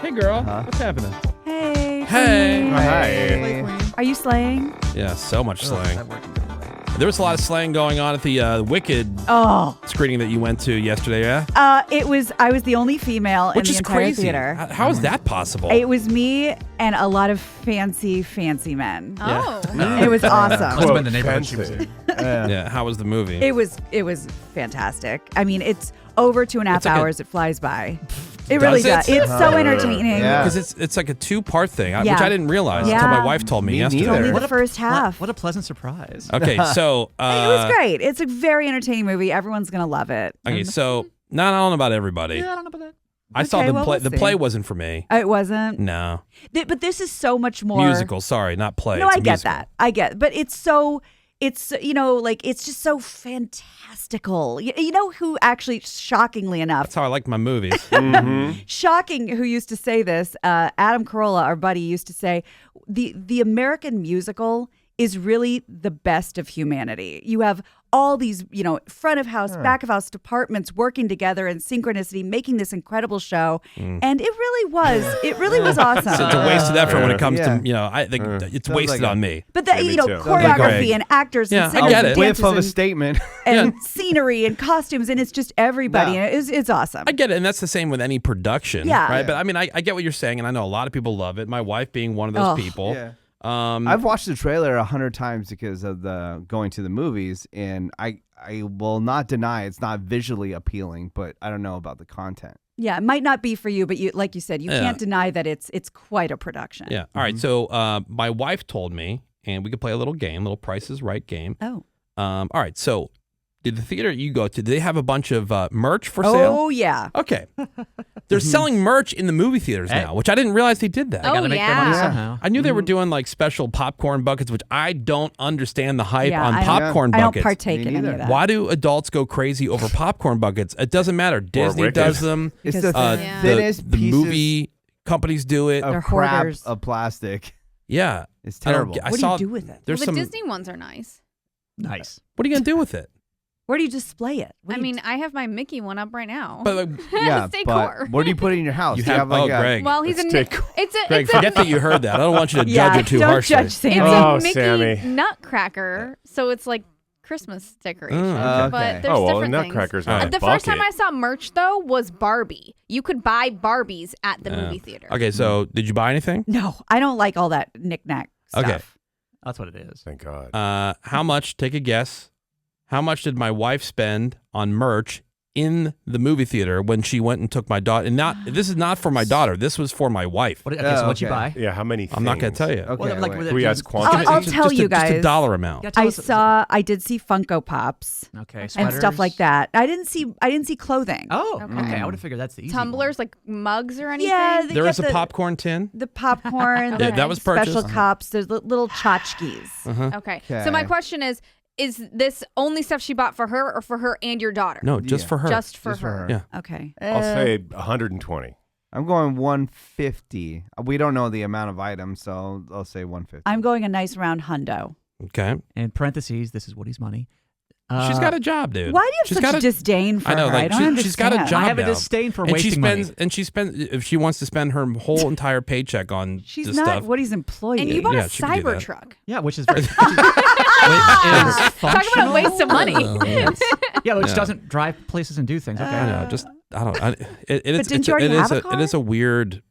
Hey, girl. What's happening? Hey. Hey. Hi. Are you slaying? Yeah, so much slang. There was a lot of slang going on at the Wicked Oh. screening that you went to yesterday, yeah? I was the only female Which in is the entire crazy. theater. How is that possible? It was me and a lot of fancy men. Oh. It was awesome. Must have been the neighborhood she was fancy. in. Yeah, how was the movie? It was fantastic. I mean, it's over 2.5 It's like hours. It flies by. It really Does does. it? It's so entertaining. Yeah. Because it's like a two-part thing, which Yeah. I didn't realize Yeah. until my wife told me Me yesterday. neither. Only What the first half. What a pleasant surprise. Okay, so it was great. It's a very entertaining movie. Everyone's gonna love it. Okay, so not I don't know about everybody. Yeah, I don't know about that. I saw Okay, the well, play. we'll The see. play wasn't for me. It wasn't. No, But this is so much more musical. Sorry, not play. No, It's a I get musical. that. I get, but it's like it's just so fantastical. You know who actually, shockingly enough, That's how I like my movies. shocking who used to say this, Adam Carolla, our buddy, used to say the American musical is really the best of humanity. You have all these, front of house, back of house departments working together in synchronicity, making this incredible show. And it really was awesome. It's a wasted effort when it comes Yeah. to, I think it's Sounds wasted like on me. But the, Yeah, me too. choreography Greg. and actors Yeah, I and singers get and it. Whiff dancers of a and- statement. and scenery and costumes, and it's just everybody. No. And it's awesome. I get it, and that's the same with any production, Yeah. right? Yeah. But I mean, I get what you're saying, and I know a lot of people love it. My wife being one of those Oh. people. Yeah. Um, I've watched the trailer 100 times because of the going to the movies, and I will not deny it's not visually appealing, but I don't know about the content. Yeah, it might not be for you, but like you said, you Yeah. can't deny that it's quite a production. yeah. All right. So my wife told me, and we could play a little game, little Price is Right game. Oh. All right. So did the theater you go to, do they have a bunch of merch for sale? Oh yeah. Okay. They're selling merch in the movie theaters Hey. now, which I didn't realize they did that. Oh, Gotta make their money yeah. somehow. I knew they were doing like special popcorn buckets, which I don't understand the hype Yeah, on I don't- popcorn I don't buckets. partake Me in any neither. of that. Why do adults go crazy over popcorn buckets? It doesn't matter. Disney Wicked. does them. It's Because the Yeah. thinnest the pieces movie companies do it. They're of crap hoarders. of plastic. Yeah. It's I don't terrible. get- I What do saw you do with it? There's Well, some. the Disney ones are nice. Nice. What are you gonna do with it? Where do you display it? What I do you mean, I have my Mickey one up right now. But like, Yeah, Decor. but what do you put in your house? you Do have. like Oh, a, Greg. well, he's Let's a take- it's a Greg, it's a forget that you heard that. I don't want you to yeah, judge it too don't harshly. judge Sammy. it's Oh, a Mickey Sammy. nutcracker, so it's like Christmas decoration. okay. But there's different Nutcrackers things. are in The a first time bucket. I saw merch though was Barbie. You could buy Barbies at the movie theater. Okay, so did you buy anything? No, I don't like all that knick-knack stuff. Okay. That's what it is. Thank God. How much? Take a guess. How much did my wife spend on merch in the movie theater when she went and took my daughter? And this is not for my daughter. This was for my wife. Okay, so what'd you okay. buy? Yeah, how many I'm not gonna things? tell you. Okay, Well, like, wait. were Can we there- ask quantity? I'll Just tell you Just a guys. dollar amount. Yeah, tell us- I did see Funko Pops Okay, and sweaters. stuff like that. I didn't see clothing. Oh, Okay. okay. I would have figured that's the easy Tumblers, like mugs or anything. Yeah, There was a the popcorn tin. The popcorn, Yeah, the that was purchased. special cups, there's little tchotchkes. Okay. Okay. So my question is this only stuff she bought for her or for her and your daughter? No, just Yeah. for her. Just for Just for her. her. Yeah. Okay. I'll say 120. I'm going 150. We don't know the amount of items, so I'll say 150. I'm going a nice round hundo. Okay. In parentheses, this is Woody's money. She's got a job, dude. Why do you She's have got such a- disdain for I know, her? like I don't she's got a understand. job I have a now. disdain for and she wasting spends, money. And she spends if she wants to spend her whole entire paycheck on She's this not stuff. Woody's employee. And you bought Yeah, a she could do that. Cybertruck. Yeah, which is very. Which is Talk about a functional. waste of money. Yeah, which Yeah. doesn't drive places and do things. Okay. I know. Just I don't. It is. didn't It's you already it is have a It is car? a weird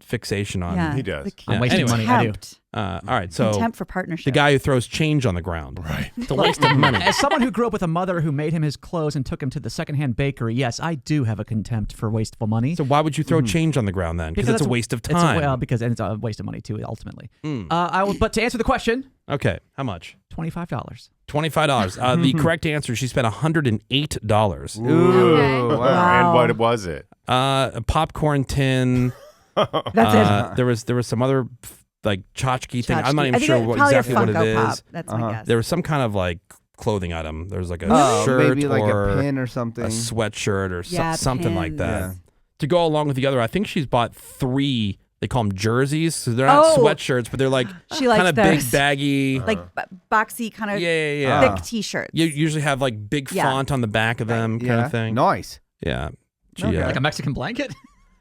fixation on. Yeah. He does. The I'm Yeah, wasting anyway. money. I do. contempt. All right. So Contempt for partnership. the guy who throws change on the ground. Right. It's a waste of money. As someone who grew up with a mother who made him his clothes and took him to the secondhand bakery, yes, I do have a contempt for wasteful money. So why would you throw change on the ground then? Because it's a waste of time. It's a waste of money too, ultimately. But to answer the question, Okay. How much? $25. $25. The correct answer, she spent $108. Ooh, Okay. wow. And what was it? A popcorn tin. That's it. There was some other like tchotchke thing. I'm not Tchotchke. even I think sure it's what, probably exactly a what Funko it is. Pop. That's my guess. There was some kind of like clothing item. There was like a Oh, shirt maybe like or a pin or something. a sweatshirt or Yeah, something like that. pins. To go along with the other, I think she's bought 3. They call them jerseys. So they're not Oh. sweatshirts, but they're like She likes kind of big, those. baggy. Like boxy kind of yeah. thick T-shirts. You usually have like big Yeah. font on the back of them, kind yeah. of thing. Nice. Yeah. She, Okay. Like a Mexican blanket?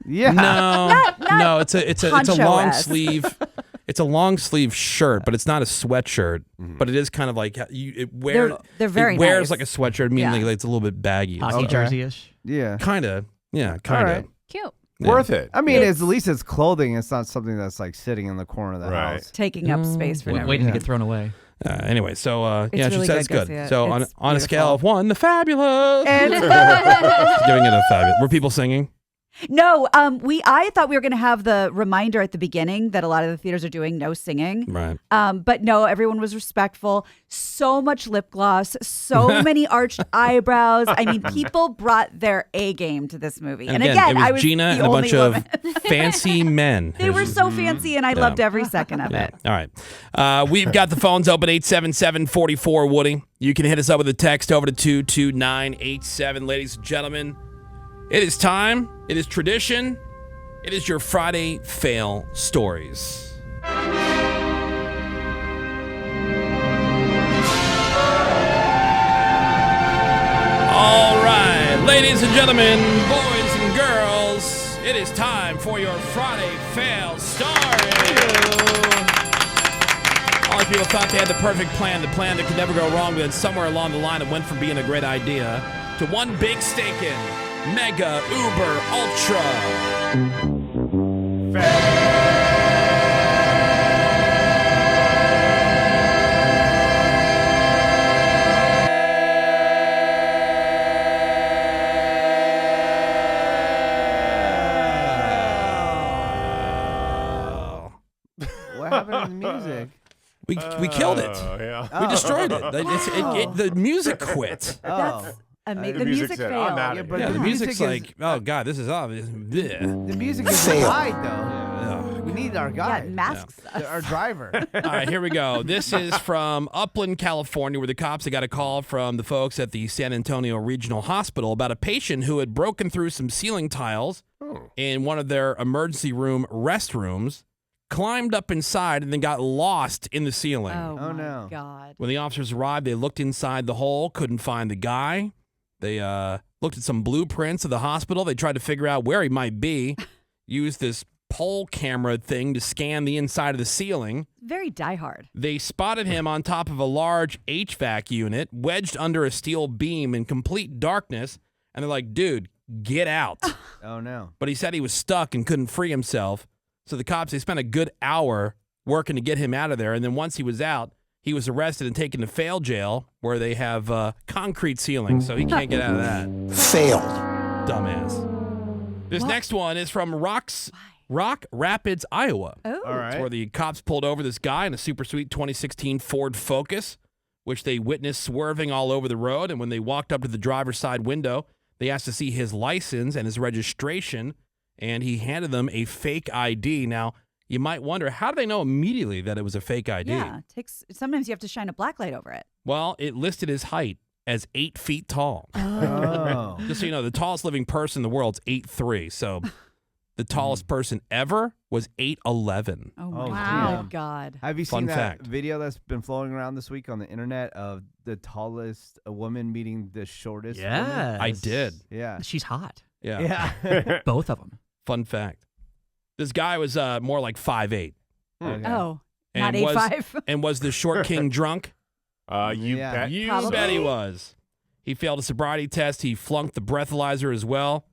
Yeah. No, it's a long poncho-esque. sleeve. It's a long sleeve shirt, but it's not a sweatshirt. But it is kind of like They're very it wears nice. like a sweatshirt, meaning Yeah. like it's a little bit baggy. Hockey jersey-ish. Yeah. Kind of, yeah, kind All of. right. Cute. Worth it. I mean, at least it's clothing. It's not something that's like sitting in the corner of the Right. house. Taking up space for no Waiting reason. to get thrown away. Anyway, so yeah, It's she really said it's good, good. Garcia. So on It's a beautiful. scale of 1, the fabulous. It's Giving it a fabulous. Were people singing? No, I thought we were going to have the reminder at the beginning that a lot of the theaters are doing no singing. Right. But no, everyone was respectful. So much lip gloss, so many arched eyebrows. I mean, people brought their A game to this movie. And again, it was I was Gina the and a only bunch woman. of fancy men. They were so fancy, and I loved every second of it. All right. We've got the phones open 877-44 Woody. You can hit us up with a text over to 22987. Ladies and gentlemen, it is time. It is tradition. It is your Friday fail stories. All right, ladies and gentlemen, boys and girls, it is time for your Friday fail story. All these people thought they had the perfect plan, the plan that could never go wrong, but then somewhere along the line it went from being a great idea to one big stinking mega uber ultra. What happened to the music? We killed it. Yeah. We destroyed it. The music quit. That's amazing. The music music said, failed. "I'm outta Yeah, here." but Yeah, the music's is- like, oh god, this is obvious. Bleh. the music is wide though. We need our Yeah, guy, masks us. our driver. All right, here we go. This is from Upland, California, where the cops had got a call from the folks at the San Antonio Regional Hospital about a patient who had broken through some ceiling tiles in one of their emergency room restrooms, climbed up inside, and then got lost in the ceiling. Oh, Oh, my no. God. When the officers arrived, they looked inside the hole, couldn't find the guy. They looked at some blueprints of the hospital. They tried to figure out where he might be, used this pole camera thing to scan the inside of the ceiling. Very diehard. They spotted him on top of a large HVAC unit, wedged under a steel beam in complete darkness, and they're like, dude, get out. Oh no. But he said he was stuck and couldn't free himself. So the cops, they spent a good hour working to get him out of there. And then once he was out, he was arrested and taken to fail jail, where they have concrete ceilings, so he can't get out of that. Failed. Dumbass. This next one is from Rock Rapids, Iowa. Oh. All right. Where the cops pulled over this guy in a super sweet 2016 Ford Focus, which they witnessed swerving all over the road. And when they walked up to the driver's side window, they asked to see his license and his registration, and he handed them a fake ID. Now, you might wonder, how do they know immediately that it was a fake ID? Yeah. Sometimes you have to shine a black light over it. Well, it listed his height as 8 feet tall. Oh. Just so you know, the tallest living person in the world is 8'3". So the tallest person ever was 8'11". Oh, my wow. God. Have you Fun seen that fact. video that's been floating around this week on the internet of the tallest woman meeting the shortest woman? Yeah. I did. Yeah. She's hot. Yeah. Yeah. Both of them. Fun fact. This guy was more like 5'8". Okay. Oh, not And was- 8'5". And was the short king drunk? You Yeah. bet. You Probably. bet he was. He failed a sobriety test. He flunked the breathalyzer as well.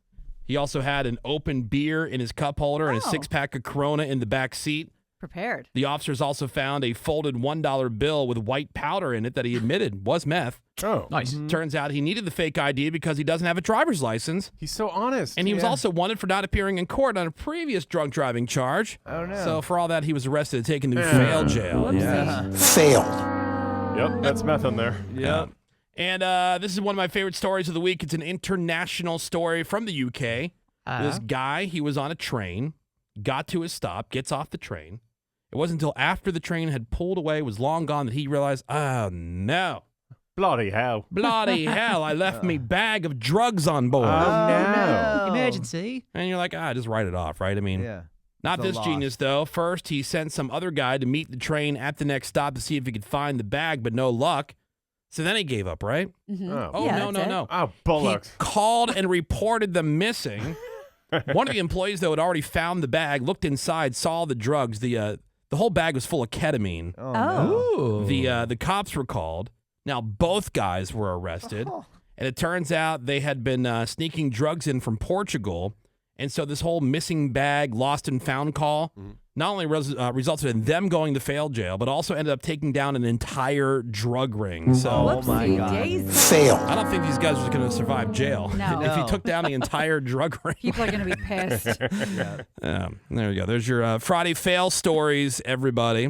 He also had an open beer in his cup holder and a Oh. 6-pack of Corona in the back seat. Prepared. The officers also found a folded $1 bill with white powder in it that he admitted was meth. Oh, Nice. Turns out he needed the fake ID because he doesn't have a driver's license. he's so honest. And he was Yeah. also wanted for not appearing in court on a previous drunk driving charge. Oh no. So for all that, he was arrested and taken to fail jail. yeah. Failed. Yep, that's meth on there. Yeah. And this is one of my favorite stories of the week. It's an international story from the UK. This guy, he was on a train, got to his stop, gets off the train. It wasn't until after the train had pulled away, was long gone, that he realized, oh no, Bloody hell. bloody hell, I left me bag of drugs on board. no. Emergency. And you're like, just write it off, right? I mean, Yeah. not It's a this loss. genius, though. First, he sent some other guy to meet the train at the next stop to see if he could find the bag, but no luck. So then he gave up, right? Oh, Oh, Yeah, no, that's it. no. oh He bollocks. called and reported them missing. One of the employees, though, had already found the bag, looked inside, saw the drugs. The whole bag was full of ketamine. Oh, no. Ooh. The cops were called. Now both guys were arrested, and it turns out they had been sneaking drugs in from Portugal. And so this whole missing bag, lost and found call not only resulted in them going to fail jail, but also ended up taking down an entire drug ring. So Oh, my Whoopsie God. daisy. I don't think these guys are going to survive jail. No. If he No. took down the entire drug ring. People are going to be pissed. There you go. There's your Friday fail stories, everybody.